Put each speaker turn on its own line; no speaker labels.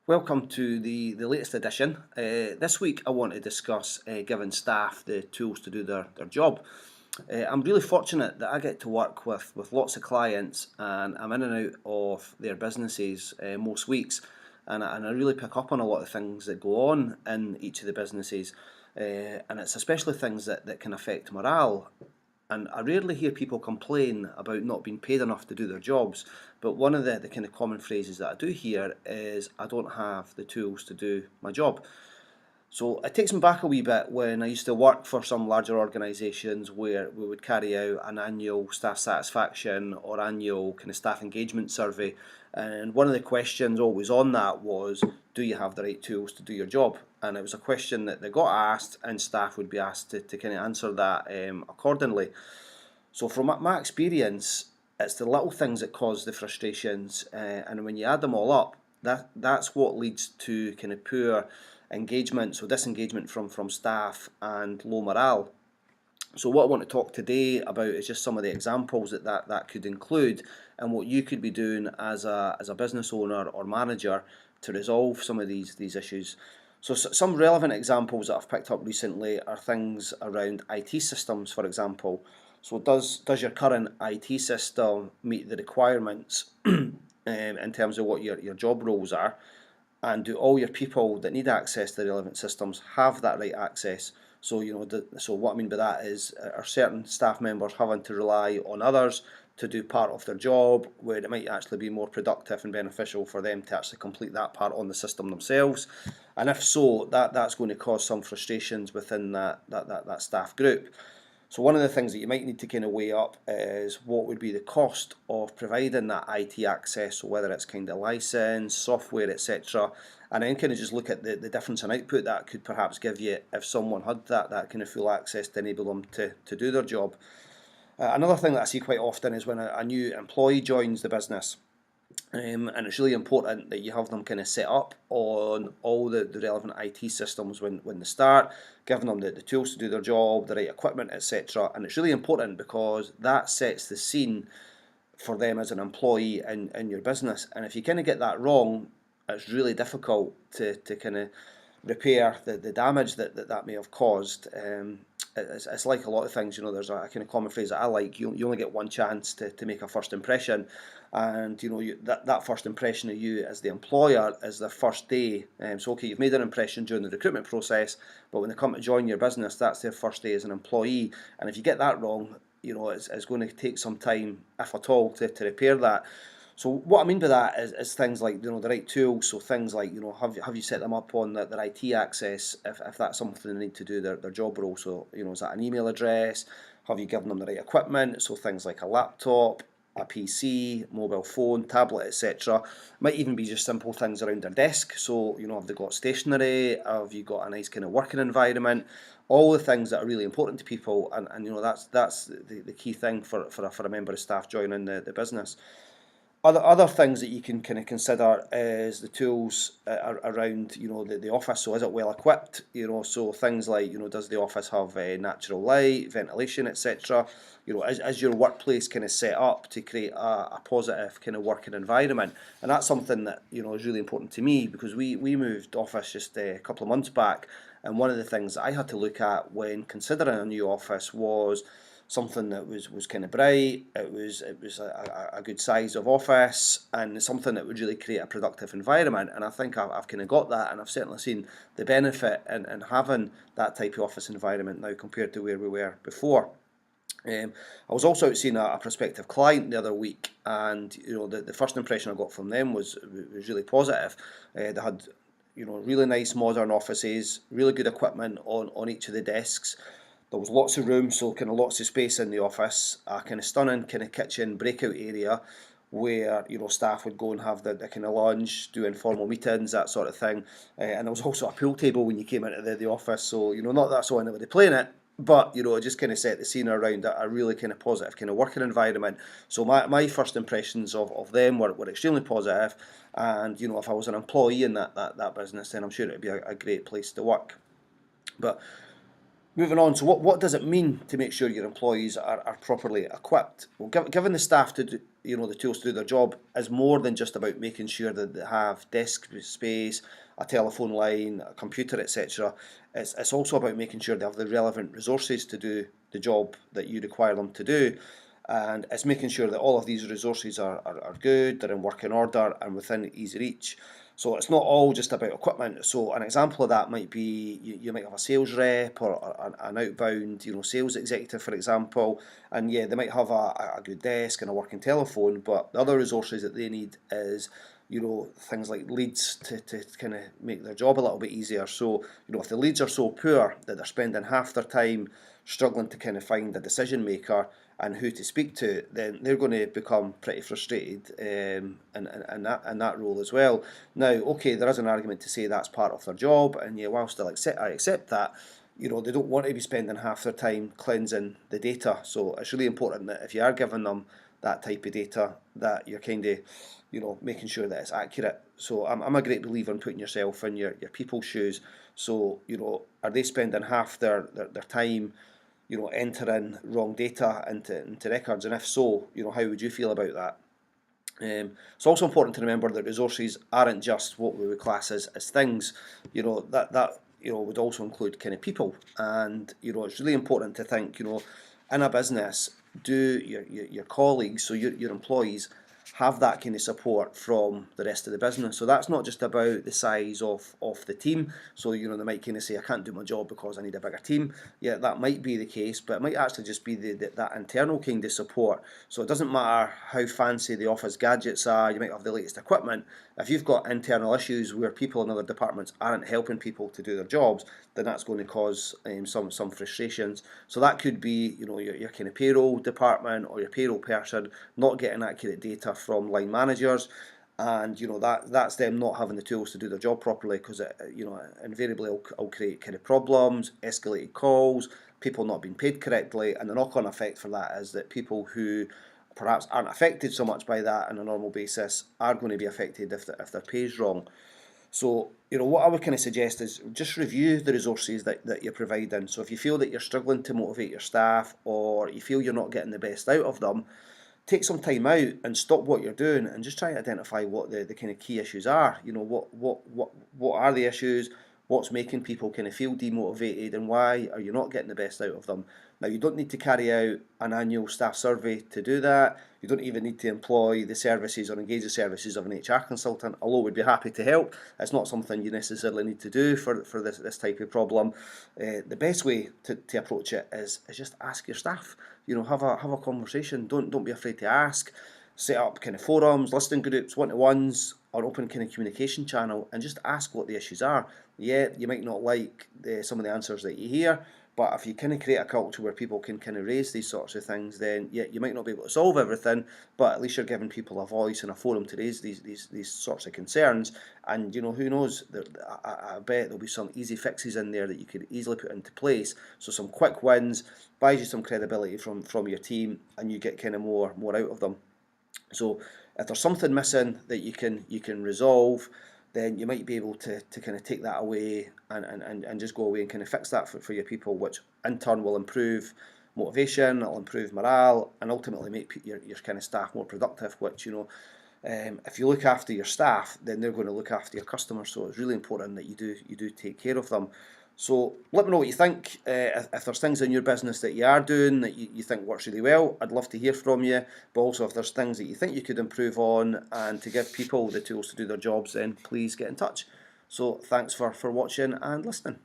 Welcome to the latest edition. This week I want to discuss giving staff the tools to do their job. I'm really fortunate that I get to work with lots of clients, and I'm in and out of their businesses most weeks, and I really pick up on a lot of things that go on in each of the businesses, and it's especially things that can affect morale. And I rarely hear people complain about not being paid enough to do their jobs, but one of the kind of common phrases that I do hear is, I don't have the tools to do my job. So it takes me back a wee bit when I used to work for some larger organisations where we would carry out an annual staff satisfaction or annual kind of staff engagement survey. And one of the questions always on that was, do you have the right tools to do your job? And it was a question that they got asked, and staff would be asked to kind of answer that accordingly. So from my experience, it's the little things that cause the frustrations, and when you add them all up, that's what leads to kind of poor engagement, so disengagement from staff and low morale. So what I want to talk today about is just some of the examples that could include, and what you could be doing as a business owner or manager to resolve some of these issues. So some relevant examples that I've picked up recently are things around IT systems, for example. So does your current IT system meet the requirements in terms of what your job roles are? And do all your people that need access to the relevant systems have that right access? So so what I mean by that is, are certain staff members having to rely on others to do part of their job, where it might actually be more productive and beneficial for them to actually complete that part on the system themselves? And if so, that's going to cause some frustrations within that staff group. So one of the things that you might need to kind of weigh up is, what would be the cost of providing that IT access, so whether it's kind of license, software, etc. And then kind of just look at the difference in output that could perhaps give you if someone had that kind of full access to enable them to do their job. Another thing that I see quite often is when a new employee joins the business. And it's really important that you have them kind of set up on all the relevant IT systems when they start, giving them the tools to do their job, the right equipment, etc. And it's really important because that sets the scene for them as an employee in your business. And if you kind of get that wrong, it's really difficult to kind of repair the damage that may have caused. It's like a lot of things, there's a kind of common phrase that I like: you only get one chance to make a first impression. And that first impression of you as the employer is their first day. So okay, you've made an impression during the recruitment process, but when they come to join your business, that's their first day as an employee. And if you get that wrong, it's going to take some time, if at all, to repair that. So what I mean by that is things like the right tools. So things like have you set them up on their IT access, if that's something they need to do their job role. So is that an email address? Have you given them the right equipment? So things like a laptop, a PC, mobile phone, tablet, etc. Might even be just simple things around their desk. So have they got stationery? Have you got a nice kind of working environment? All the things that are really important to people, and that's the key thing for a member of staff joining the business. Other things that you can kind of consider is the tools around the office. So is it well equipped? So things like does the office have natural light, ventilation, etc. Is your workplace kind of set up to create a positive kind of working environment? And that's something that is really important to me, because we moved office just a couple of months back, and one of the things that I had to look at when considering a new office was something that was kind of bright. It was a good size of office, and something that would really create a productive environment. And I think I've kind of got that, and I've certainly seen the benefit in having that type of office environment now compared to where we were before. I was also out seeing a prospective client the other week, and the first impression I got from them was really positive. They had really nice modern offices, really good equipment on each of the desks. There was lots of room, so kind of lots of space in the office, a kind of stunning kind of kitchen breakout area where staff would go and have the kind of lunch, do informal meetings, that sort of thing. And there was also a pool table when you came into the office, so not that I saw anybody playing it, but it just kind of set the scene around a really kind of positive kind of working environment. So my first impressions of them were extremely positive, and if I was an employee in that business, then I'm sure it would be a great place to work. But Moving on, so what does it mean to make sure your employees are properly equipped? Well, giving the staff to do, the tools to do their job is more than just about making sure that they have desk space, a telephone line, a computer, etc. It's also about making sure they have the relevant resources to do the job that you require them to do. And it's making sure that all of these resources are good, they're in working order and within easy reach. So it's not all just about equipment. So an example of that might be you might have a sales rep or an outbound sales executive, for example, and yeah, they might have a good desk and a working telephone, but the other resources that they need is things like leads to kind of make their job a little bit easier. So if the leads are so poor that they're spending half their time struggling to kind of find a decision maker and who to speak to, then they're going to become pretty frustrated in that role as well. Now, okay, there is an argument to say that's part of their job, and yeah, whilst I accept that, they don't want to be spending half their time cleansing the data. So it's really important that if you are giving them that type of data, that you're kind of, making sure that it's accurate. So I'm a great believer in putting yourself in your people's shoes. So, are they spending half their time entering wrong data into records, and if so, how would you feel about that? It's also important to remember that resources aren't just what we would class as things. That would also include kind of people, and it's really important to think, in a business, do your colleagues, so your employees, have that kind of support from the rest of the business. So that's not just about the size of the team. So they might kind of say, I can't do my job because I need a bigger team. Yeah, that might be the case, but it might actually just be that internal kind of support. So it doesn't matter how fancy the office gadgets are, you might have the latest equipment. If you've got internal issues where people in other departments aren't helping people to do their jobs, then that's going to cause some frustrations. So that could be your kind of payroll department or your payroll person not getting accurate data from line managers, and that's them not having the tools to do their job properly, because it invariably will create kind of problems, escalated calls, people not being paid correctly, and the knock-on effect for that is that people who perhaps aren't affected so much by that on a normal basis are going to be affected if their pay is wrong. So, what I would kind of suggest is just review the resources that you're providing. So if you feel that you're struggling to motivate your staff, or you feel you're not getting the best out of them, take some time out and stop what you're doing and just try to identify what the kind of key issues are. What are the issues? What's making people kind of feel demotivated, and why are you not getting the best out of them? Now, you don't need to carry out an annual staff survey to do that. You don't even need to employ the services or engage the services of an HR consultant, although we'd be happy to help. It's not something you necessarily need to do for this type of problem. The best way to approach it is just ask your staff. Have a conversation. Don't be afraid to ask. Set up kind of forums, listening groups, one-to-ones, or open kind of communication channel, and just ask what the issues are. Yeah, you might not like some of the answers that you hear, but if you kind of create a culture where people can kind of raise these sorts of things, then yeah, you might not be able to solve everything, but at least you're giving people a voice and a forum to raise these sorts of concerns. And who knows, I bet there'll be some easy fixes in there that you could easily put into place. So some quick wins buys you some credibility from your team, and you get kind of more out of them. So if there's something missing that you can resolve, then you might be able to kind of take that away and just go away and kind of fix that for your people, which in turn will improve motivation, it'll improve morale, and ultimately make your kind of staff more productive, which if you look after your staff, then they're going to look after your customers. So it's really important that you do take care of them. So let me know what you think. If there's things in your business that you are doing that you think works really well, I'd love to hear from you. But also if there's things that you think you could improve on and to give people the tools to do their jobs, then please get in touch. So thanks for watching and listening.